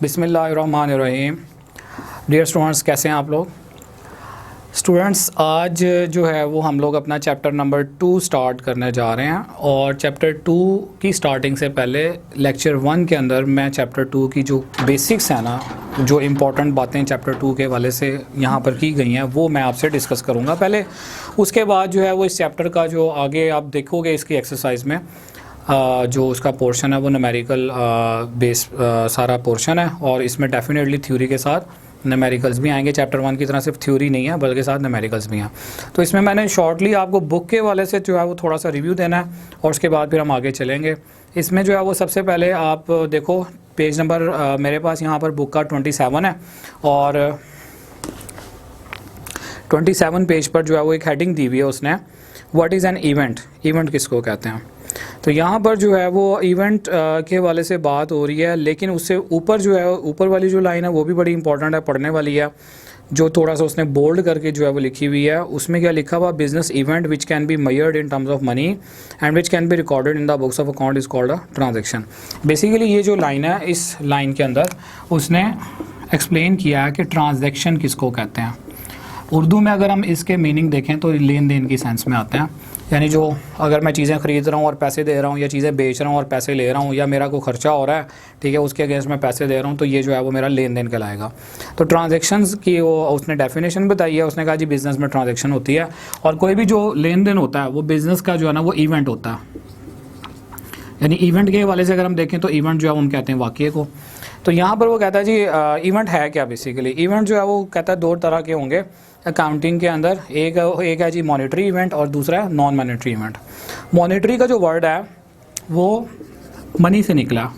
बिस्मिल्लाहिर्रहमानिर्रहीम। Dear students, कैसे हैं आप लोग? स्टूडेंट्स, आज जो है वो हम लोग अपना चैप्टर नंबर 2 स्टार्ट करने जा रहे हैं और चैप्टर 2 की स्टार्टिंग से पहले लेक्चर 1 के अंदर मैं चैप्टर 2 की जो बेसिक्स हैं ना, जो इम्पॉर्टेंट बातें चैप्टर 2 के वाले से यहाँ पर की गई हैं वो मैं आपसे डिस्कस करूँगा पहले। उसके बाद जो है वो इस चैप्टर का जो आगे आप देखोगे इसकी एक्सरसाइज में जो उसका पोर्शन है वो न्यूमेरिकल बेस सारा पोर्शन है और इसमें डेफिनेटली थ्योरी के साथ न्यूमेरिकल्स भी आएंगे। चैप्टर 1 की तरह सिर्फ थ्योरी नहीं है बल्कि साथ न्यूमेरिकल्स भी हैं। तो इसमें मैंने शॉर्टली आपको बुक के वाले से जो है वो थोड़ा सा रिव्यू देना है और उसके बाद फिर हम आगे चलेंगे। इसमें जो है वो सबसे पहले आप देखो पेज नंबर मेरे पास यहाँ पर बुक का 27 है और 27 पेज पर जो है वो एक हेडिंग दी हुई है उसने, what is an event. Event किसको कहते हैं? तो यहाँ पर जो है वो इवेंट के वाले से बात हो रही है, लेकिन उससे ऊपर जो है ऊपर वाली जो लाइन है वो भी बड़ी इंपॉर्टेंट है, पढ़ने वाली है, जो थोड़ा सा उसने बोल्ड करके जो है वो लिखी हुई है। उसमें क्या लिखा हुआ, business event which can be measured in terms of money and which can be recorded in the books of account is called a transaction. Basically ये जो लाइन है, इस लाइन के अंदर उसने एक्सप्लेन किया है कि ट्रांजेक्शन किसको कहते हैं। उर्दू में अगर हम इसके मीनिंग देखें तो लेन देन की सेंस में आते हैं, यानी जो अगर मैं चीज़ें ख़रीद रहा हूँ और पैसे दे रहा हूँ या चीज़ें बेच रहा हूँ और पैसे ले रहा हूँ या मेरा कोई ख़र्चा हो रहा है, ठीक है, उसके अगेंस्ट मैं पैसे दे रहा हूँ, तो ये जो है वो मेरा लेन देन कहलाएगा। तो ट्रांजेक्शन्स की वो उसने डेफिनेशन बताई है। उसने कहा जी बिज़नेस में ट्रांजेक्शन होती है और कोई भी जो लेन देन होता है वो बिज़नेस का जो है ना वो इवेंट होता है। यानी इवेंट के हवाले से अगर हम देखें तो इवेंट जो है हम कहते हैं वाक़ये को। तो यहाँ पर वो कहता है जी इवेंट है क्या। बेसिकली इवेंट जो है वो कहता है दो तरह के होंगे अकाउंटिंग के अंदर। एक है जी मॉनेटरी इवेंट और दूसरा है नॉन मॉनेटरी इवेंट। मॉनेटरी का जो वर्ड है वो मनी से निकला,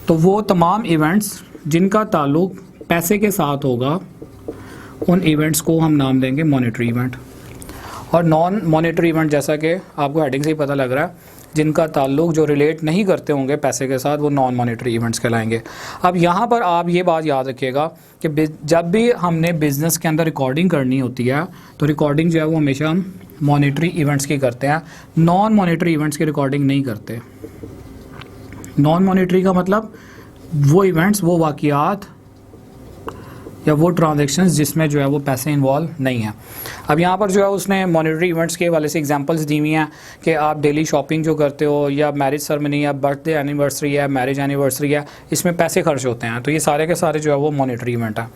तो वो तमाम इवेंट्स जिनका ताल्लुक पैसे के साथ होगा उन इवेंट्स को हम नाम देंगे मॉनेटरी इवेंट। और नॉन मॉनेटरी इवेंट, जैसा कि आपको हेडिंग से ही पता लग रहा है, जिनका ताल्लुक जो रिलेट नहीं करते होंगे पैसे के साथ, वो नॉन मॉनेटरी इवेंट्स कहलाएंगे। अब यहाँ पर आप ये बात याद रखिएगा कि जब भी हमने बिज़नेस के अंदर रिकॉर्डिंग करनी होती है तो रिकॉर्डिंग जो है वो हमेशा हम मॉनेटरी इवेंट्स की करते हैं, नॉन मॉनेटरी इवेंट्स की रिकॉर्डिंग नहीं करते। नॉन मॉनेटरी का मतलब वो इवेंट्स, वो वाक़ियात या वो ट्रांजेक्शन्स जिसमें जो है वो पैसे इन्वॉल्व नहीं है। अब यहाँ पर जो है उसने मॉनेटरी इवेंट्स के वाले से एग्जांपल्स दी हुई हैं कि आप डेली शॉपिंग जो करते हो या मैरिज सेरेमनी या बर्थडे एनिवर्सरी है, मैरिज एनिवर्सरी है, इसमें पैसे खर्च होते हैं, तो ये सारे के सारे जो है वो मॉनेटरी इवेंट है।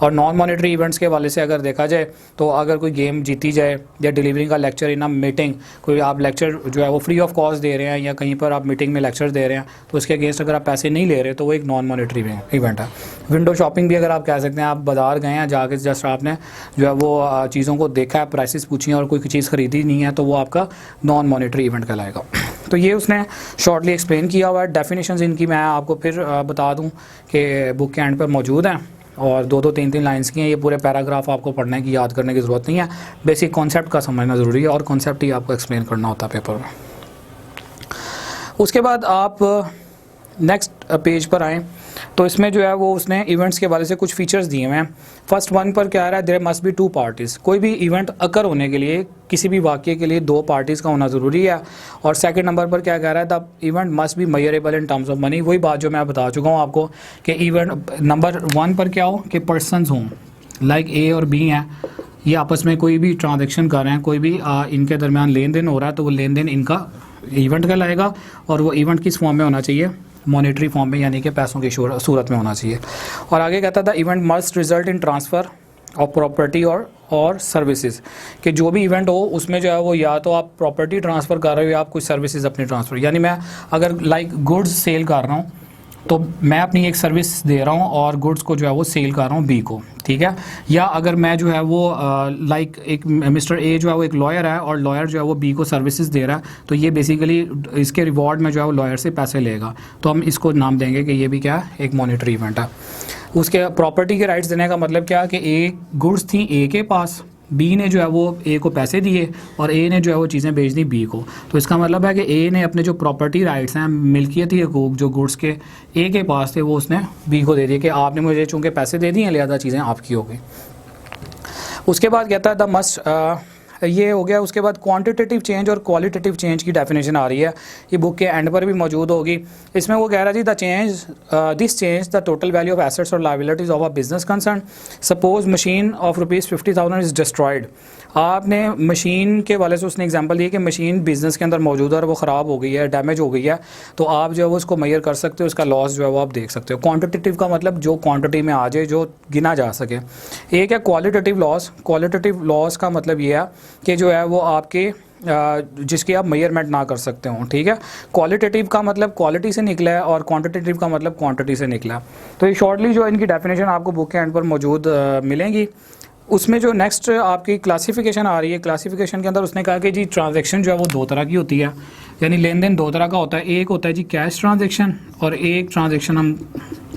और नॉन मॉनेटरी इवेंट्स के वाले से अगर देखा जाए तो अगर कोई गेम जीती जाए या डिलीवरी का लेक्चर इन अ मीटिंग, कोई आप लेक्चर जो है वो फ्री ऑफ कॉस्ट दे रहे हैं या कहीं पर आप मीटिंग में लेक्चर दे रहे हैं, तो उसके अगेंस्ट अगर आप पैसे नहीं ले रहे तो वो एक नॉन मॉनेटरी इवेंट है। विंडो शॉपिंग भी अगर आप कह सकते हैं, आप बाज़ार गए हैं, जाके जस्ट आपने जो है वो चीज़ों को देखा है, प्राइसेस पूछी हैं और कोई चीज़ ख़रीदी नहीं है, तो वो आपका नॉन मॉनेटरी इवेंट कहलाएगा। तो ये उसने शॉर्टली एक्सप्लेन किया हुआ है। डेफिनेशंस इनकी मैं आपको फिर बता दूं कि बुक के एंड पर मौजूद हैं और 2-2, 3-3 लाइन्स की हैं। ये पूरे पैराग्राफ आपको पढ़ने की, याद करने की ज़रूरत नहीं है। बेसिक कॉन्सेप्ट का समझना ज़रूरी है और कॉन्सेप्ट ही आपको एक्सप्लेन करना होता है पेपर में। उसके बाद आप नेक्स्ट पेज पर आएँ तो इसमें जो है वो उसने इवेंट्स के वाले से कुछ फीचर्स दिए हुए हैं। फर्स्ट वन पर क्या आ रहा है, देयर मस्ट बी 2 पार्टीज़। कोई भी इवेंट अकर होने के लिए, किसी भी वाक़ये के लिए 2 पार्टीज़ का होना ज़रूरी है। और सेकंड नंबर पर क्या कह रहा है, the event must be measurable in terms of money. वही बात जो मैं बता चुका हूँ आपको कि इवेंट नंबर 1 पर क्या हो कि पर्सनस हों, लाइक ए और बी हैं, ये आपस में कोई भी ट्रांजेक्शन कर रहे हैं, कोई भी इनके दरमियान लेन देन हो रहा है, तो वो लेन देन इनका इवेंट कहलाएगा। और वो इवेंट किस फॉर्म में होना चाहिए, मॉनेटरी फॉर्म में, यानी कि पैसों की सूरत में होना चाहिए। और आगे कहता था event must result in transfer of property और सर्विसेज, कि जो भी इवेंट हो उसमें जो है वो या तो आप प्रॉपर्टी ट्रांसफ़र कर रहे हो या आप कुछ सर्विसेज अपनी ट्रांसफ़र, यानी मैं अगर लाइक गुड्स सेल कर रहा हूँ तो मैं अपनी एक सर्विस दे रहा हूँ और गुड्स को जो है वो सेल कर रहा हूँ बी को, ठीक है। या अगर मैं जो है वो लाइक एक मिस्टर ए जो है वो एक लॉयर है और लॉयर जो है वो बी को सर्विसेज दे रहा है, तो ये बेसिकली इसके रिवॉर्ड में जो है वो लॉयर से पैसे लेगा, तो हम इसको नाम देंगे कि ये भी क्या है, एक मॉनेटरी इवेंट है। उसके प्रॉपर्टी के राइट्स देने का मतलब क्या कि ए गुड्स थी ए के पास, बी ने जो है वो ए को पैसे दिए और ए ने जो है वो चीज़ें बेच दी बी को, तो इसका मतलब है कि ए ने अपने जो प्रॉपर्टी राइट्स हैं, मिल्कियती हकूक जो गुड्स के ए के पास थे, वो उसने बी को दे दिए कि आपने मुझे चूँकि पैसे दे दिए हैं लिहाजा चीज़ें आपकी हो गई। उसके बाद कहता है द मस्ट ये हो गया। उसके बाद क्वांटिटेटिव चेंज और क्वालिटेटिव चेंज की डेफिनेशन आ रही है, ये बुक के एंड पर भी मौजूद होगी। इसमें वो कह रहा जी this change the total value of assets और liabilities of a business concern. Suppose machine of ₹50,000 is destroyed. आपने मशीन के वाले से उसने एग्जांपल दिया कि मशीन बिज़नेस के अंदर मौजूद है और वो ख़राब हो गई है, डैमेज हो गई है, तो आप जो है वो उसको मेजर कर सकते हो, उसका लॉस जो है वो आप देख सकते हो। क्वांटिटेटिव का मतलब जो क्वांटिटी में आ जाए, जो गिना जा सके। एक है क्वालिटेटिव लॉस। क्वालिटेटिव लॉस का मतलब ये है कि जो है वो आपके जिसकी आप मेजरमेंट ना कर सकते हो, ठीक है। क्वालिटेटिव का मतलब क्वालिटी से निकला है और क्वांटिटेटिव का मतलब क्वांटिटी से निकला। तो ये शॉर्टली जो इनकी डेफिनेशन आपको बुक के एंड पर मौजूद मिलेंगी। उसमें जो नेक्स्ट आपकी क्लासिफिकेशन आ रही है, क्लासिफिकेशन के अंदर उसने कहा कि जी ट्रांजैक्शन जो है वो दो तरह की होती है, यानी लेन देन दो तरह का होता है। एक होता है जी कैश ट्रांजैक्शन और एक ट्रांजैक्शन हम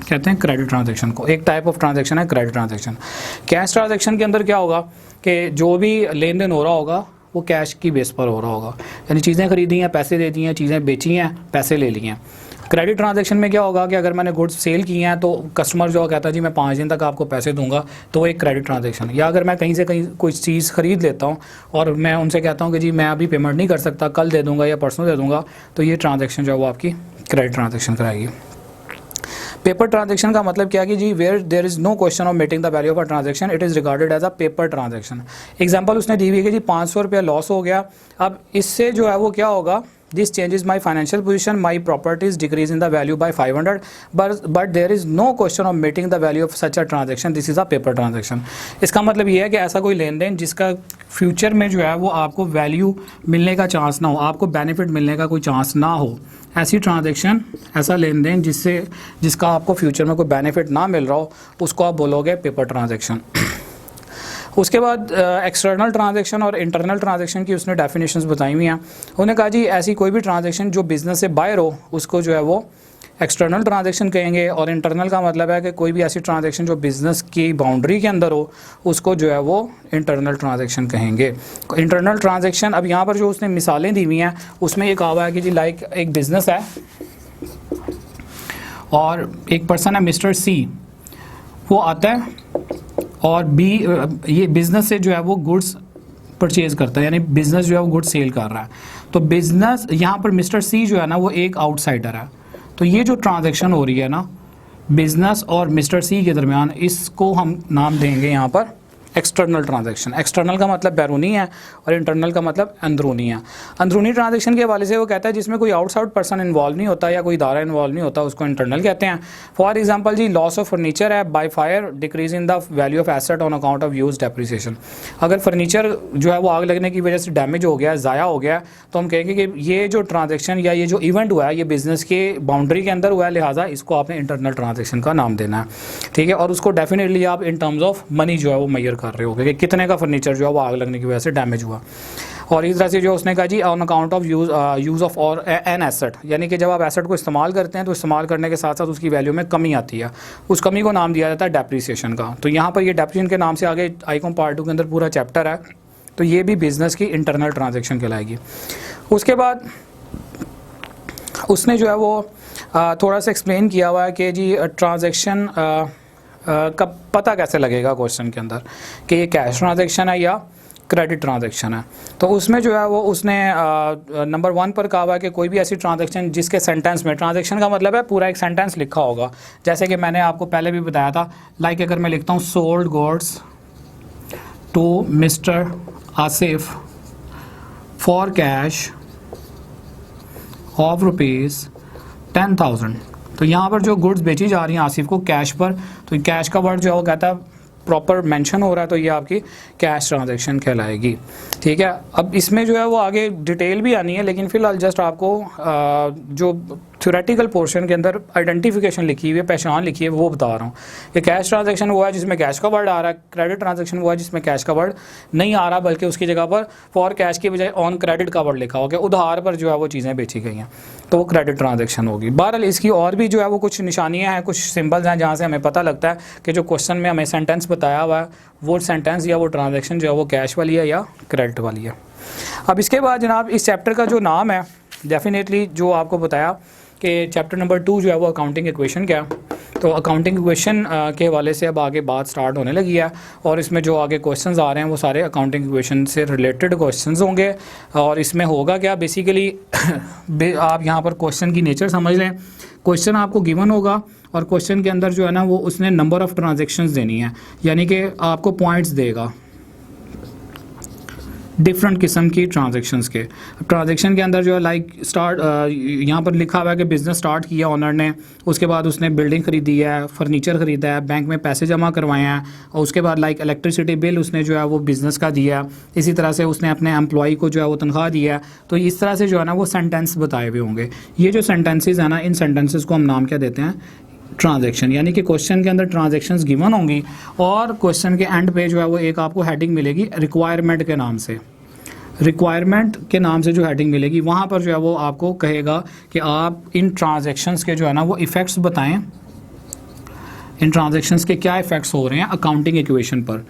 कहते हैं क्रेडिट ट्रांजैक्शन को। एक टाइप ऑफ ट्रांजैक्शन है क्रेडिट ट्रांजैक्शन। कैश ट्रांजैक्शन के अंदर क्या होगा कि जो भी लेन देन हो रहा होगा वो कैश की बेस पर हो रहा होगा, यानी चीज़ें खरीदी हैं, पैसे दे दिए हैं, चीज़ें बेची हैं, पैसे ले लिए हैं। क्रेडिट ट्रांजैक्शन में क्या होगा कि अगर मैंने गुड्स सेल किए हैं तो कस्टमर जो कहता है जी मैं 5 दिन तक आपको पैसे दूंगा, तो वो एक क्रेडिट ट्रांजैक्शन। या अगर मैं कहीं से कहीं कोई चीज़ खरीद लेता हूँ और मैं उनसे कहता हूँ कि जी मैं अभी पेमेंट नहीं कर सकता, कल दे दूँगा या परसों दे दूँगा, तो ये ट्रांजैक्शन जो है वो आपकी क्रेडिट ट्रांजैक्शन कराएगी। पेपर ट्रांजैक्शन का मतलब क्या है कि जी where there is no question of meeting the value of a transaction it is regarded as a paper transaction. Example उसने दी हुई है कि जी 500 रुपया लॉस हो गया। अब इससे जो है वो क्या होगा, this changes my financial position, my properties decrease in the value by 500, but there is no question of meeting the value of such a transaction, this is a paper transaction. इसका मतलब ये है कि ऐसा कोई लेन देन जिसका future में जो है वो आपको वैल्यू मिलने का चांस ना हो, आपको बेनिफिट मिलने का कोई चांस ना हो, ऐसी ट्रांजैक्शन, ऐसा लेन देन जिसका आपको फ्यूचर में कोई बेनिफिट ना मिल रहा हो, उसको आप बोलोगे पेपर ट्रांजैक्शन। उसके बाद एक्सटर्नल ट्रांजैक्शन और इंटरनल ट्रांजैक्शन की उसने डेफिनेशंस बताई हुई हैं। उन्होंने कहा जी ऐसी कोई भी ट्रांजैक्शन जो बिज़नेस से बाहर हो उसको जो है वो एक्सटर्नल ट्रांजैक्शन कहेंगे, और इंटरनल का मतलब है कि कोई भी ऐसी ट्रांजैक्शन जो बिज़नेस की बाउंड्री के अंदर हो उसको जो है वो इंटरनल ट्रांजैक्शन कहेंगे। इंटरनल ट्रांजैक्शन, अब यहाँ पर जो उसने मिसालें दी हुई हैं उसमें ये कहा हुआ है कि जी लाइक एक बिज़नेस है और एक पर्सन है मिस्टर सी, वो आता है और बी, ये बिज़नेस से जो है वो गुड्स परचेज करता है, यानी बिज़नेस जो है वो गुड्स सेल कर रहा है। तो बिज़नेस यहाँ पर मिस्टर सी जो है ना वो एक आउटसाइडर है। तो ये जो ट्रांजैक्शन हो रही है ना बिज़नेस और मिस्टर सी के दरमियान, इसको हम नाम देंगे यहाँ पर एक्सटर्नल ट्रांजैक्शन। एक्सटर्नल का मतलब बैरूनी है और इंटरनल का मतलब अंदरूनी है। अंदरूनी ट्रांजैक्शन के हवाले से वो कहता है जिसमें कोई आउटसाइड पर्सन इन्वॉल्व नहीं होता या कोई इदारा इन्वॉल्व नहीं होता, उसको इंटरनल कहते हैं। फॉर एग्जांपल जी लॉस ऑफ फर्नीचर है by fire, decrease in the value of asset on account of use depreciation. अगर फर्नीचर जो है वो आग लगने की वजह से डैमेज हो गया, ज़ाया हो गया, तो हम कहेंगे कि ये जो ट्रांजैक्शन या ये जो इवेंट हुआ है ये बिज़नेस के बाउंड्री के अंदर हुआ है, लिहाजा इसको आपने इंटरनल ट्रांजैक्शन का नाम देना है, ठीक है। और उसको डेफिनेटली आप इन टर्म्स ऑफ मनी जो है वो मेजर कर रहे हो कि कितने का फर्नीचर जो है वो आग लगने की वजह से डैमेज हुआ। और इस तरह से जो उसने कहा जी on account of use of और एन एसेट, यानी कि जब आप एसेट को इस्तेमाल करते हैं तो इस्तेमाल करने के साथ साथ उसकी वैल्यू में कमी आती है, उस कमी को नाम दिया जाता है डेप्रिसिएशन का। तो यहाँ पर ये डेप्रिसिएशन के नाम से आगे आईकॉम पार्ट 2 के अंदर पूरा चैप्टर है, तो ये भी बिज़नेस की इंटरनल ट्रांजैक्शन कहलाएगी। उसके बाद उसने जो है वो थोड़ा सा एक्सप्लेन किया हुआ है कि जी ट्रांजैक्शन का पता कैसे लगेगा क्वेश्चन के अंदर कि ये कैश ट्रांजैक्शन है या क्रेडिट ट्रांजैक्शन है। तो उसमें जो है वो उसने नंबर 1 पर कहा हुआ है कि कोई भी ऐसी ट्रांजैक्शन जिसके सेंटेंस में, ट्रांजैक्शन का मतलब है पूरा एक सेंटेंस लिखा होगा, जैसे कि मैंने आपको पहले भी बताया था, लाइक अगर मैं लिखता हूँ sold goods to mister Asif for cash of ₹10,000, तो यहाँ पर जो गुड्स बेची जा रही हैं आसिफ को कैश पर, तो कैश का वर्ड जो है वो कहता है प्रॉपर मेंशन हो रहा है, तो ये आपकी कैश ट्रांजैक्शन कहलाएगी, ठीक है। अब इसमें जो है वो आगे डिटेल भी आनी है, लेकिन फिलहाल जस्ट आपको जो थ्योरेटिकल पोर्शन के अंदर आइडेंटिफिकेशन लिखी हुई है, पहचान लिखी है, वो बता रहा हूँ कि कैश ट्रांजैक्शन वो है जिसमें कैश का वर्ड आ रहा है, क्रेडिट ट्रांजैक्शन वो है जिसमें कैश का वर्ड नहीं आ रहा, बल्कि उसकी जगह पर फॉर कैश की बजाय ऑन क्रेडिट का वर्ड लिखा होगा, उधार पर जो है वो चीज़ें बेची गई हैं, तो वो क्रेडिट ट्रांजैक्शन होगी। बहरहाल इसकी और भी जो है वो कुछ निशानियाँ हैं, कुछ सिंबल्स हैं जहाँ से हमें पता लगता है कि जो क्वेश्चन में हमें सेंटेंस बताया हुआ है वो सेंटेंस या वो ट्रांजैक्शन जो है वो कैश वाली है या क्रेडिट वाली है। अब इसके बाद जनाब इस चैप्टर का जो नाम है डेफिनेटली जो आपको बताया कि चैप्टर नंबर 2 जो है वो अकाउंटिंग इक्वेशन क्या है, तो अकाउंटिंग इक्वेशन के हवाले से अब आगे बात स्टार्ट होने लगी है और इसमें जो आगे क्वेश्चंस आ रहे हैं वो सारे अकाउंटिंग इक्वेशन से रिलेटेड क्वेश्चंस होंगे। और इसमें होगा क्या बेसिकली आप यहाँ पर क्वेश्चन की नेचर समझ लें। क्वेश्चन आपको गिवन होगा और क्वेश्चन के अंदर जो है ना वो उसने नंबर ऑफ़ ट्रांजेक्शन्स देनी है, यानी कि आपको पॉइंट्स देगा डिफरेंट किस्म की ट्रांजैक्शंस के। ट्रांजैक्शन के अंदर जो है लाइक स्टार्ट यहाँ पर लिखा हुआ है कि बिज़नेस स्टार्ट किया ऑनर ने, उसके बाद उसने बिल्डिंग ख़रीदी है, फर्नीचर ख़रीदा है, बैंक में पैसे जमा करवाए हैं, और उसके बाद लाइक इलेक्ट्रिसिटी बिल उसने जो है वो बिज़नेस का दिया, इसी तरह से उसने अपने एम्प्लॉई को जो है वो तनख्वाह दिया है। तो इस तरह से जो है ना वो सेंटेंस बताए हुए होंगे। ये जो सेंटेंसेस है ना, इन सेंटेंसेस को हम नाम क्या देते हैं, ट्रांजैक्शन। यानी कि क्वेश्चन के अंदर ट्रांजैक्शंस गिवन होंगी और क्वेश्चन के एंड पे जो है वो एक आपको हेडिंग मिलेगी रिक्वायरमेंट के नाम से। रिक्वायरमेंट के नाम से जो हेडिंग मिलेगी वहाँ पर जो है वो आपको कहेगा कि आप इन ट्रांजैक्शंस के जो है ना वो इफ़ेक्ट्स बताएं, इन ट्रांजैक्शंस के क्या इफ़ेक्ट्स हो रहे हैं अकाउंटिंग इक्वेशन पर।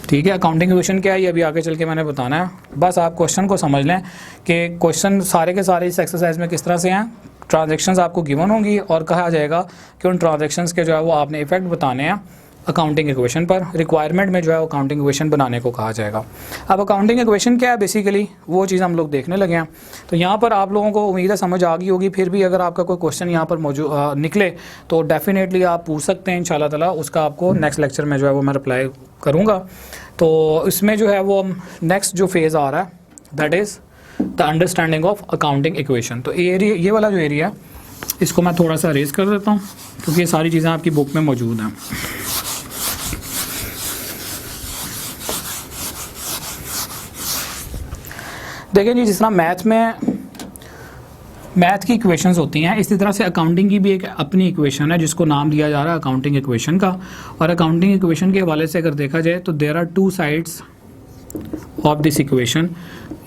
ठीक है, अकाउंटिंग इक्वेशन क्या है ये अभी आगे चल के मैंने बताना है। बस आप क्वेश्चन को समझ लें कि क्वेश्चन सारे के सारे इस एक्सरसाइज में किस तरह से हैं। ट्रांजैक्शंस आपको गिवन होंगी और कहा जाएगा कि उन ट्रांजैक्शंस के जो है वो आपने इफेक्ट बताने हैं अकाउंटिंग इक्वेशन पर। रिक्वायरमेंट में जो है अकाउंटिंग इक्वेशन बनाने को कहा जाएगा। अब अकाउंटिंग इक्वेशन क्या है बेसिकली वो चीज़ हम लोग देखने लगे हैं। तो यहाँ पर आप लोगों को उम्मीद है समझ आ गई होगी। फिर भी अगर आपका कोई क्वेश्चन यहाँ पर मौजूद निकले तो डेफिनेटली आप पूछ सकते हैं इंशाल्लाह ताला। उसका आपको नेक्स्ट लेक्चर में जो है वो मैं रिप्लाई करूँगा। तो इसमें जो है वो नेक्स्ट जो फेज़ आ रहा है that is the understanding of accounting equation. तो ये वाला जो एरिया है इसको मैं थोड़ा सा रेज कर देता हूँ क्योंकि ये सारी चीज़ें आपकी बुक में मौजूद हैं। देखें जी, जिस तरह मैथ की इक्वेशंस होती हैं इसी तरह से अकाउंटिंग की भी एक अपनी इक्वेशन है जिसको नाम दिया जा रहा है अकाउंटिंग इक्वेशन का। और अकाउंटिंग इक्वेशन के हवाले से अगर देखा जाए तो there are two sides of this equation.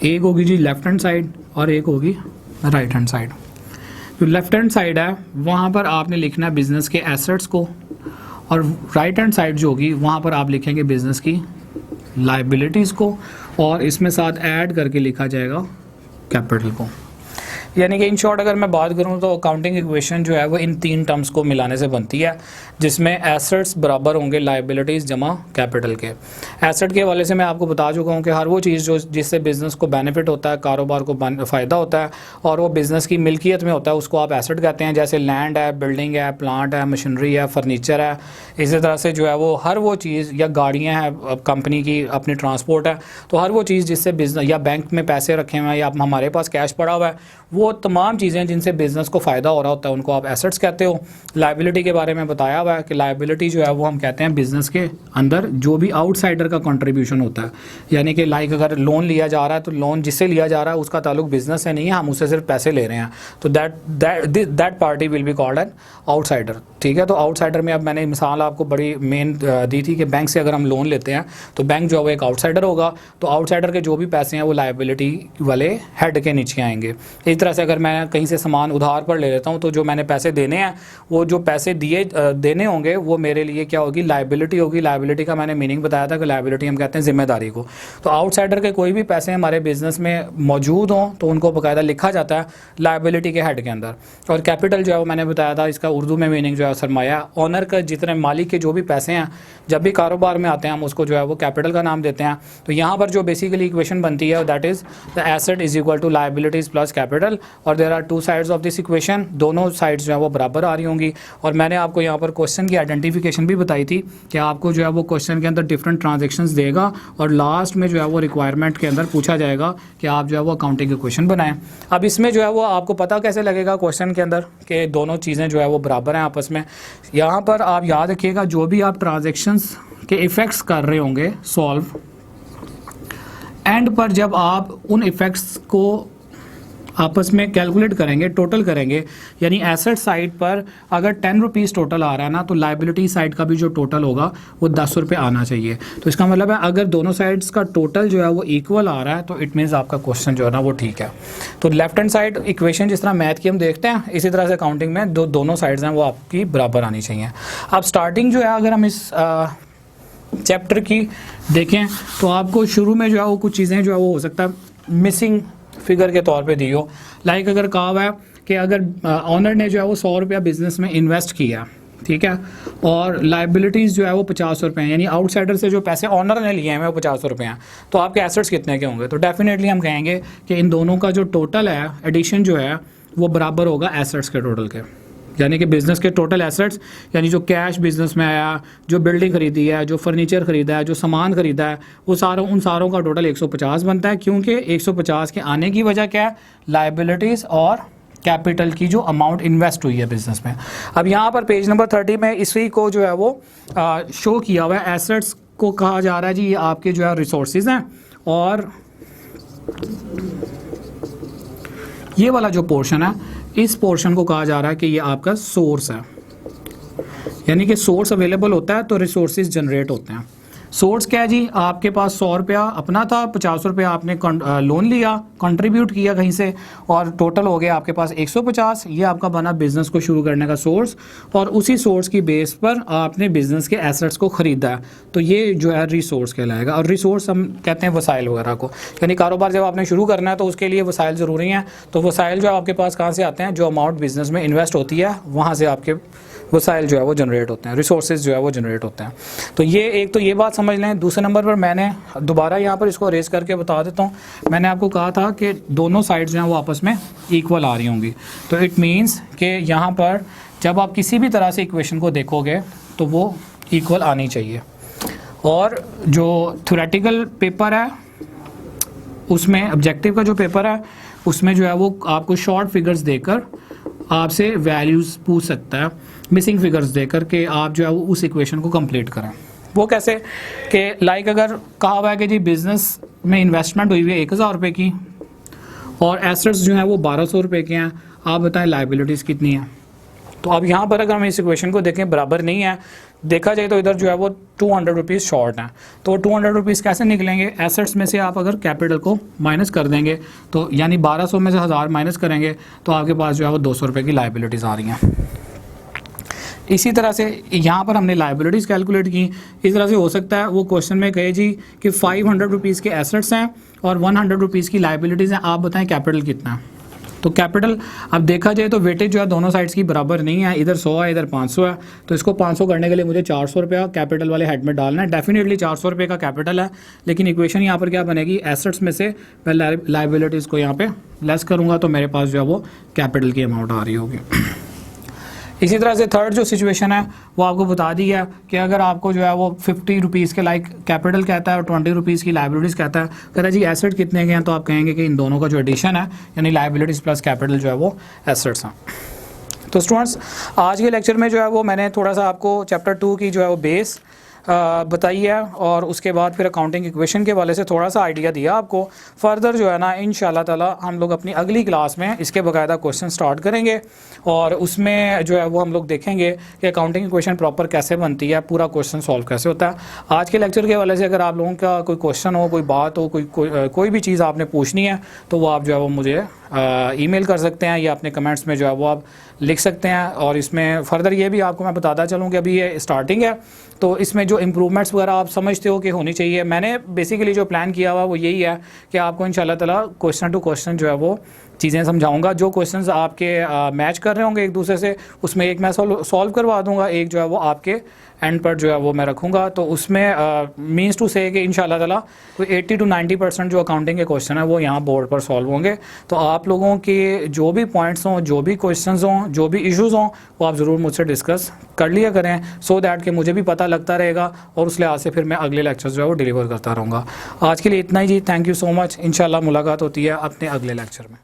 एक होगी जी लेफ्ट हैंड साइड और एक होगी राइट हैंड साइड। जो लेफ्ट हैंड साइड है वहाँ पर आपने लिखना है बिज़नेस के एसेट्स को, और राइट हैंड साइड जो होगी वहाँ पर आप लिखेंगे बिज़नेस की लायबिलिटीज़ को, और इसमें साथ ऐड करके लिखा जाएगा कैपिटल को। यानी कि इन शॉर्ट अगर मैं बात करूं तो अकाउंटिंग इक्वेशन जो है वो इन तीन टर्म्स को मिलाने से बनती है, जिसमें एसेट्स बराबर होंगे लायबिलिटीज़ जमा कैपिटल के। एसेट के हवाले से मैं आपको बता चुका हूं कि हर वो चीज़ जो जिससे बिज़नेस को बेनिफिट होता है, कारोबार को फ़ायदा होता है और वो बिज़नेस की मिल्कियत में होता है, उसको आप एसेट कहते हैं। जैसे लैंड है, बिल्डिंग है, प्लांट है, मशीनरी है, फर्नीचर है। इसी तरह से जो है वो हर वो चीज़ या गाड़ियाँ हैं कंपनी की, अपनी ट्रांसपोर्ट है, तो हर वो चीज़ जिससे बिज़नेस या बैंक में पैसे रखे हुए हैं या हमारे पास कैश पड़ा हुआ है, वो तमाम चीज़ें जिनसे बिज़नेस को फ़ायदा हो रहा होता है उनको आप एसेट्स कहते हो। लायबिलिटी के बारे में बताया हुआ है कि लायबिलिटी जो है वो हम कहते हैं बिज़नेस के अंदर जो भी आउटसाइडर का कंट्रीब्यूशन होता है। यानी कि लाइक अगर लोन लिया जा रहा है तो लोन जिससे लिया जा रहा है उसका ताल्लुक बिज़नेस से नहीं है, हम उससे सिर्फ पैसे ले रहे हैं, तो that party will be called an outsider. ठीक है, तो आउटसाइडर में अब मैंने मिसाल आपको बड़ी मेन दी थी कि बैंक से अगर हम लोन लेते हैं तो बैंक जो है वो एक आउटसाइडर होगा। तो आउटसाइडर के जो भी पैसे हैं वो लायबिलिटी वाले हेड के नीचे आएंगे। इस तरह से अगर मैं कहीं से सामान उधार पर ले लेता हूँ तो जो मैंने पैसे देने हैं वो जो पैसे देने होंगे वो मेरे लिए क्या होगी, लायबिलिटी होगी। लायबिलिटी का मैंने मीनिंग बताया था कि लायबिलिटी हम कहते हैं जिम्मेदारी को। तो आउटसाइडर के कोई भी पैसे हमारे बिजनेस में मौजूद हों तो उनको बाकायदा लिखा जाता है लायबिलिटी के हेड के अंदर। और कैपिटल जो है वो मैंने बताया था, इसका उर्दू में मीनिंग जो है सरमाया। ऑनर का जितने मालिक के जो भी पैसे हैं जब भी कारोबार में आते हैं हम उसको जो है वो कैपिटल का नाम देते हैं। तो यहाँ पर जो बेसिकली इक्वेशन बनती है that is the asset is equal to liabilities plus capital, और there are two sides of this equation. दोनों साइड्स जो है वो बराबर आ रही होंगी। और मैंने आपको यहाँ पर क्वेश्चन की आइडेंटिफिकेशन भी बताई थी कि आपको जो है वो क्वेश्चन के अंदर डिफरेंट ट्रांजेक्शंस देगा और लास्ट में जो है वो रिक्वायरमेंट के अंदर पूछा जाएगा कि आप जो है वो अकाउंटिंग इक्वेशन बनाएं। अब इसमें जो है वो आपको पता कैसे लगेगा क्वेश्चन के अंदर कि दोनों चीज़ें जो है वो बराबर हैं आपस में। यहाँ पर आप याद रखिएगा जो भी आप ट्रांजेक्शंस के इफ़ेक्ट्स कर रहे होंगे सॉल्व, एंड पर जब आप उन इफ़ेक्ट्स को आपस में कैलकुलेट करेंगे, टोटल करेंगे, यानी एसेट साइड पर अगर 10 रुपीज़ टोटल आ रहा है ना तो लायबिलिटी साइड का भी जो टोटल होगा वो 10 रुपये आना चाहिए। तो इसका मतलब है अगर दोनों साइड्स का टोटल जो है वो इक्वल आ रहा है तो इट मीन्स आपका क्वेश्चन जो है ना वो ठीक है। तो लेफ्ट हैंड साइड इक्वेशन जिस तरह मैथ की हम देखते हैं इसी तरह से अकाउंटिंग में दोनों साइड्स हैं वो आपकी बराबर आनी चाहिए। अब स्टार्टिंग जो है अगर हम इस चैप्टर की देखें तो आपको शुरू में जो है वो कुछ चीज़ें जो है वो हो सकता है मिसिंग फिगर के तौर पे दी हो। लाइक अगर कहा हुआ है कि अगर ऑनर ने जो है वो 100 रुपया बिज़नेस में इन्वेस्ट किया, ठीक है, और लाइबिलिटीज़ जो है वो 50 रुपये हैं, यानी आउटसाइडर से जो पैसे ऑनर ने लिए हैं वो 50 रुपये हैं। तो आपके एसेट्स कितने के होंगे? तो डेफिनेटली हम कहेंगे कि इन दोनों का जो टोटल है, एडिशन जो है वो बराबर होगा एसेट्स के टोटल के, यानी कि बिज़नेस के टोटल एसेट्स, यानी जो कैश बिज़नेस में आया, जो बिल्डिंग खरीदी है, जो फर्नीचर खरीदा है, जो सामान खरीदा है, वो सारों उन सारों का टोटल 150 बनता है, क्योंकि 150 के आने की वजह क्या है? लाइबिलिटीज़ और कैपिटल की जो अमाउंट इन्वेस्ट हुई है बिज़नेस में। अब यहाँ पर पेज नंबर 30 में इसी को जो है वो शो किया हुआ है। एसेट्स को कहा जा रहा है जी ये आपके जो है रिसोर्सेज हैं, और ये वाला जो पोर्शन है, इस पोर्शन को कहा जा रहा है कि ये आपका सोर्स है, यानी कि सोर्स अवेलेबल होता है तो रिसोर्सेज जनरेट होते हैं। सोर्स क्या है जी? आपके पास 100 रुपया अपना था, 50 रुपया आपने लोन लिया, कंट्रीब्यूट किया कहीं से, और टोटल हो गया आपके पास 150। ये आपका बना बिजनेस को शुरू करने का सोर्स, और उसी सोर्स की बेस पर आपने बिजनेस के एसेट्स को ख़रीदा है, तो ये जो है रिसोर्स कहलाएगा। और रिसोर्स हम कहते हैं वसाइल वगैरह को, यानी कारोबार जब आपने शुरू करना है तो उसके लिए वसाइल ज़रूरी हैं। तो वसाइल जो आपके पास कहाँ से आते हैं? जो अमाउंट बिजनेस में इन्वेस्ट होती है वहाँ से आपके वसाइल जो है वो जनरेट होते हैं, रिसोर्सेज जो है वो जनरेट होते हैं। तो ये एक तो ये बात समझ लें। दूसरे नंबर पर मैंने दोबारा यहाँ पर इसको रेज करके बता देता हूँ, मैंने आपको कहा था कि दोनों साइड्स जो हैं वो आपस में इक्वल आ रही होंगी। तो इट मीन्स कि यहाँ पर जब आप किसी भी तरह से इक्वेशन को देखोगे तो वो इक्वल आनी चाहिए। और जो थ्योरेटिकल पेपर है उसमें, ऑब्जेक्टिव का जो पेपर है उसमें जो है वो आपको शॉर्ट फिगर्स देकर आपसे वैल्यूज़ पूछ सकता है, मिसिंग फिगर्स देकर के आप जो है वो उस इक्वेशन को कंप्लीट करें। वो कैसे? कि लाइक अगर कहा हुआ है कि जी बिज़नेस में इन्वेस्टमेंट हुई हुई है 1000 रुपये की, और एसेट्स जो हैं वो 1200 रुपये के हैं, आप बताएं लाइबिलिटीज़ कितनी है? तो अब यहाँ पर अगर हम इस इक्वेशन को देखें, बराबर नहीं है, देखा जाए तो इधर जो है वो 200 रुपीज़ शॉर्ट है। तो 200 रुपीज़ कैसे निकलेंगे? एसेट्स में से आप अगर कैपिटल को माइनस कर देंगे, तो यानी 1200 में से 1000 माइनस करेंगे तो आपके पास जो है वो 200 रुपये की लाइबिलिटीज़ आ रही हैं। इसी तरह से यहाँ पर हमने लाइबिलिटीज़ कैलकुलेट की। इस तरह से हो सकता है वो क्वेश्चन में कहे जी कि 500 रुपीज़ के एसेट्स हैं और 100 रुपीज़ की लाइबिलिटीज़ हैं, आप बताएं कैपिटल कितना है? तो कैपिटल अब देखा जाए तो वेटेज जो है दोनों साइड्स की बराबर नहीं है, इधर 100 है इधर 500 है। तो इसको 500 करने के लिए मुझे 400 रुपया कैपिटल वाले हेड में डालना है। डेफिनेटली 400 रुपये का कैपिटल है, लेकिन इक्वेशन यहाँ पर क्या बनेगी? एसेट्स में से मैं लाइबिलिटीज़ को यहाँ पे लेस करूँगा तो मेरे पास जो है वो कैपिटल की अमाउंट आ रही होगी। इसी तरह से थर्ड जो सिचुएशन है वो आपको बता दी है कि अगर आपको जो है वो 50 रुपीज़ के लाइक कैपिटल कहता है और 20 रुपीज़ की लाइबिलिटीज़ कहता है, कहता है जी एसेट कितने के हैं? तो आप कहेंगे कि इन दोनों का जो एडिशन है, यानी लाइबिलिटीज़ प्लस कैपिटल जो है वो एसेट्स हैं। तो स्टूडेंट्स, आज के लेक्चर में जो है वो मैंने थोड़ा सा आपको चैप्टर 2 की जो है वो बेस बताई है, और उसके बाद फिर अकाउंटिंग इक्वेशन के वाले से थोड़ा सा आइडिया दिया आपको। फर्दर जो है ना इंशाल्लाह ताला हम लोग अपनी अगली क्लास में इसके बाकायदा क्वेश्चन स्टार्ट करेंगे, और उसमें जो है वो हम लोग देखेंगे कि अकाउंटिंग इक्वेशन प्रॉपर कैसे बनती है, पूरा क्वेश्चन सॉल्व कैसे होता है। आज के लेक्चर के वाले से अगर आप लोगों का कोई क्वेश्चन हो, कोई बात हो, कोई भी चीज़ आपने पूछनी है, तो वो आप जो है वो मुझे ईमेल कर सकते हैं या अपने कमेंट्स में जो है वो आप लिख सकते हैं। और इसमें फर्दर ये भी आपको मैं बताता चलूँ कि अभी ये स्टार्टिंग है, तो इसमें जो इम्प्रूवमेंट्स वगैरह आप समझते हो कि होनी चाहिए, मैंने बेसिकली जो प्लान किया हुआ वो यही है कि आपको इंशाल्लाह ताला क्वेश्चन टू क्वेश्चन जो है वो चीज़ें समझाऊंगा। जो क्वेश्चंस आपके मैच कर रहे होंगे एक दूसरे से, उसमें एक मैं सॉल्व करवा दूंगा, एक जो है वो आपके एंड पर जो है वो मैं रखूंगा। तो उसमें मीन्स टू से कि इंशाल्लाह ताला कोई 80 to 90% जो अकाउंटिंग के क्वेश्चन है वो यहाँ बोर्ड पर सॉल्व होंगे। तो आप लोगों के जो भी पॉइंट्स हों, जो भी क्वेश्चंस हों, जो भी इश्यूज़ हों, वो आप ज़रूर मुझसे डिस्कस कर लिया करें, सो दैट कि मुझे भी पता लगता रहेगा, और उस लिहाज से फिर मैं अगले लेक्चर्स जो है वो डिलीवर करता रहूँगा। आज के लिए इतना ही जी, थैंक यू सो मच। इंशाल्लाह मुलाकात होती है अपने अगले लेक्चर में।